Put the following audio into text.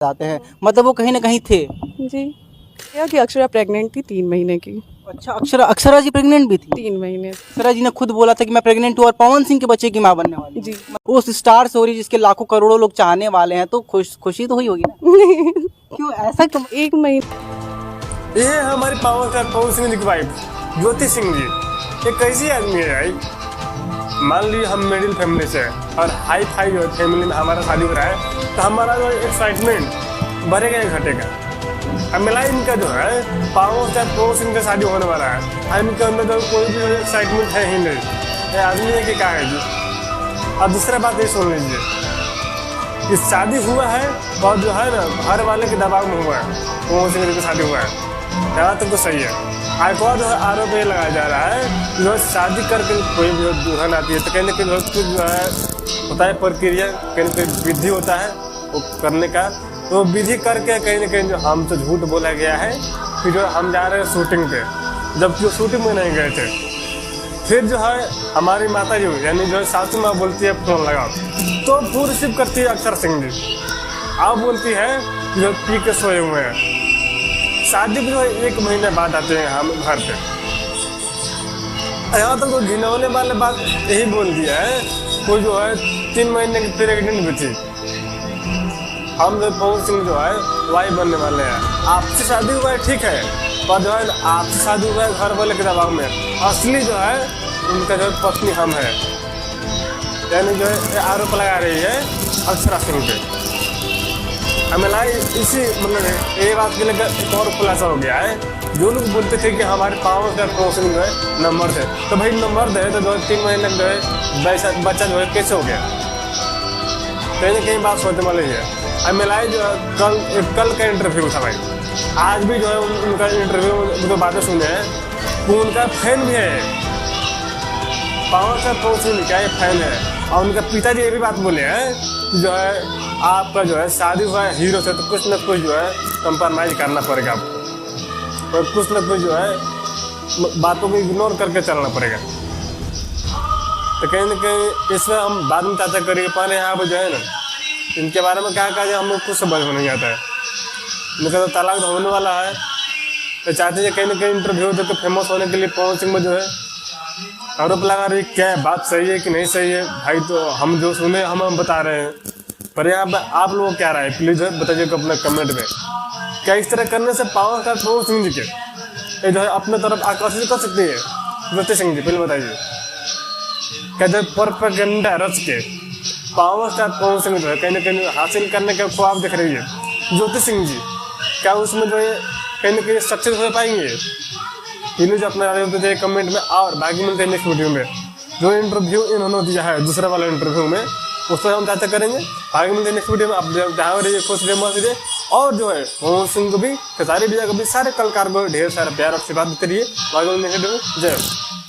जाते हैं, मतलब वो कहीं ना कहीं थे। जी। क्या कि अक्षरा प्रेग्नेंट थी 3 महीने की। अच्छा, अक्षरा जी प्रेग्नेंट भी थी? 3 महीने। अक्षरा जी ने खुद बोला था कि मैं प्रेग्नेंट हूँ और पवन सिंह के बच्चे की माँ बनने वाली जी। हूँ। उस स्टार से हो रही जिसके लाखों करोड़ों लोग चाहने वाले हैं, तो खुशी तो हुई होगी ना? क्यों ऐसा क्यों? 1 महीने। ये है हमारी पावर स्टार पवन सिंह जी की वाइफ ज्योति सिंह जी। ये कैसी आदमी है भाई? मान लीजिए हम मिडिल फैमिली से हैं और हाई फाई जो फैमिली में हमारा शादी हो रहा है, तो हमारा जो एक्साइटमेंट बढ़ेगा या घटेगा? अब मिला इनका जो है पावर स्टार पवन सिंह का शादी होने वाला है, इनके अंदर जो कोई भी एक्साइटमेंट है ही नहीं। ये आदमी है कि क्या है जी? अब दूसरा बात ये सुन लीजिए कि शादी हुआ है और जो है ना घर वाले के दबाव में हुआ है, पवन सिंह जी का शादी हुआ है, यहाँ तक तो सही है। एक और जो है आरोप ये लगाया जा रहा है जो है शादी करके कोई भी दुल्हन आती है तो कहीं ना कहीं कुछ जो है होता है प्रक्रिया, कहीं ना कहीं विधि होता है वो करने का, तो विधि करके कहीं ना कहीं जो हमसे झूठ बोला गया है कि जो हम जा रहे हैं शूटिंग पे, जबकि वो शूटिंग में नहीं गए थे। फिर जो है हमारी माता जी यानी जो है सासू माँ बोलती है फोन लगाओ, तो फोन रिसीव करती है अक्षर सिंह जी। अब बोलती है जो पी के सोए हुए हैं। शादी भी जो है 1 महीने बाद आते हैं हम घर पे। यहाँ तक तो घिनौने वाले बात यही बोल दिया है, कोई जो है 3 महीने की प्रेग्नेंट भी थी। हम जो पवन सिंह जो है वाइफ बनने वाले हैं। आपसे शादी हुआ है ठीक है, पर जो है आपसे शादी हुआ है घर वाले के दबाव में, असली जो है उनका जो पत्नी हम है, यानी जो है आरोप लगा रही है अक्षरा सिंह पे। हमें इसी मतलब ये बात के लेकर एक और खुलासा हो गया है। जो लोग बोलते थे कि हमारे पावर स्टार पवन सिंह जो है नंबर थे, तो भाई नंबर दे तो जो है 3 महीने जो है बच्चा जो है कैसे हो गया? कहीं ना कहीं बात सोचने वाली है। अब मिलाई जो है कल का इंटरव्यू था भाई, आज भी जो है उनका इंटरव्यू जो बातें सुने हैं वो उनका फैन भी है, पावर स्टार पवन सिंह का फैन है। और उनका पिताजी ये भी बात बोले हैं जो है आपका जो है शादी हुआ है हीरो से, तो कुछ न कुछ जो है कंप्रोमाइज करना पड़ेगा आपको, और कुछ न कुछ जो है बातों को इग्नोर करके चलना पड़ेगा। तो कहीं ना कहीं इसमें हम बाद में चर्चा करेंगे। पहले यहाँ पर जो है ना इनके बारे में क्या कहा जाए, हम लोग कुछ समझ में नहीं आता है। इनका तो तलाक होने वाला है, तो चाहते हैं कहीं ना कहीं इंटरव्यू देकर फेमस होने के लिए पवन सिंह में जो है आरोप लगा रही। क्या बात सही है कि नहीं सही है भाई? तो हम जो सुने हम बता रहे हैं, पर यहाँ पर आप लोग क्या राय प्लीज बताइए अपने कमेंट में। क्या इस तरह करने से पावर स्टार पवन सिंह जी के ये जो है अपने तरफ आकर्षित कर सकती है ज्योति सिंह जी? पहले बताइए, क्या जो प्रोपेगेंडा रच के पावर स्टार पवन सिंह जो है कहीं ना कहीं हासिल करने का ख्वाब दिख रही है ज्योति सिंह जी, क्या उसमें जो है कहीं ना कहीं सक्सेस हो पाएंगे? इन्हें जो अपना राय देते हैं कमेंट में। और बाकी मिलते हैं नेक्स्ट वीडियो में। जो इंटरव्यू इन्होंने दिया है दूसरे वाले इंटरव्यू में, उस पर हम चर्चा करेंगे। आगे मिलते हैं नेक्स्ट वीडियो में। आप जहाँ रहिए खुश रहिए मस्त रहिए, और जो है पवन सिंह को भी खेसारी भैया को भी सारे कलाकार को ढेर सारा प्यार और आशीर्वाद देते रहिए। आगे मिलते हैं नेक्स्ट वीडियो में। जय